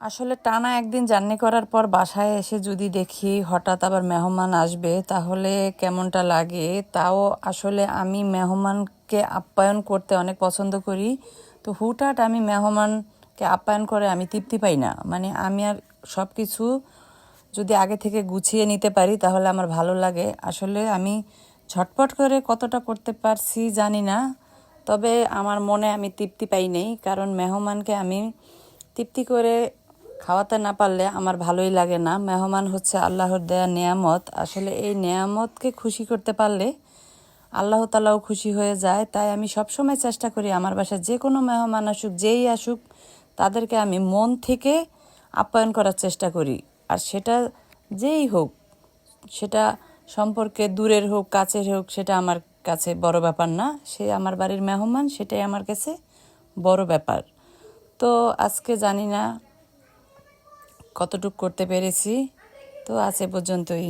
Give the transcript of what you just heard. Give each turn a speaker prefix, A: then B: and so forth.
A: আসলে টানা একদিন জার্নি করার পর বাসায় এসে যদি দেখি হঠাৎ আবার মেহমান আসবে তাহলে কেমনটা লাগে। তাও আসলে আমি মেহমানকে আপ্যায়ন করতে অনেক পছন্দ করি। তো হুটহাট আমি মেহমানকে আপ্যায়ন করে আমি তৃপ্তি পাই না। মানে আমি আর সব কিছু যদি আগে থেকে গুছিয়ে নিতে পারি তাহলে আমার ভালো লাগে। আসলে আমি ঝটপট করে কতটা করতে পারছি জানি না, তবে আমার মনে আমি তৃপ্তি পাই নেই, কারণ মেহমানকে আমি তৃপ্তি করে খাওয়াতে না পারলে আমার ভালোই লাগে না। মেহমান হচ্ছে আল্লাহর দেয়া নেয়ামত। আসলে এই নেয়ামতকে খুশি করতে পারলে আল্লাহ তাআলাও খুশি হয়ে যায়। তাই আমি সবসময় চেষ্টা করি আমার বাসায় যে কোনো মেহমান আসুক, যেই আসুক, তাদেরকে আমি মন থেকে আপ্যায়ন করার চেষ্টা করি। আর সেটা যেই হোক, সেটা সম্পর্কে দূরের হোক কাছের হোক, সেটা আমার কাছে বড় ব্যাপার না। সে আমার বাড়ির মেহমান, সেটাই আমার কাছে বড় ব্যাপার। তো আজকে জানি না কতটুকু করতে পেরেছি। তো আজ এ পর্যন্তই।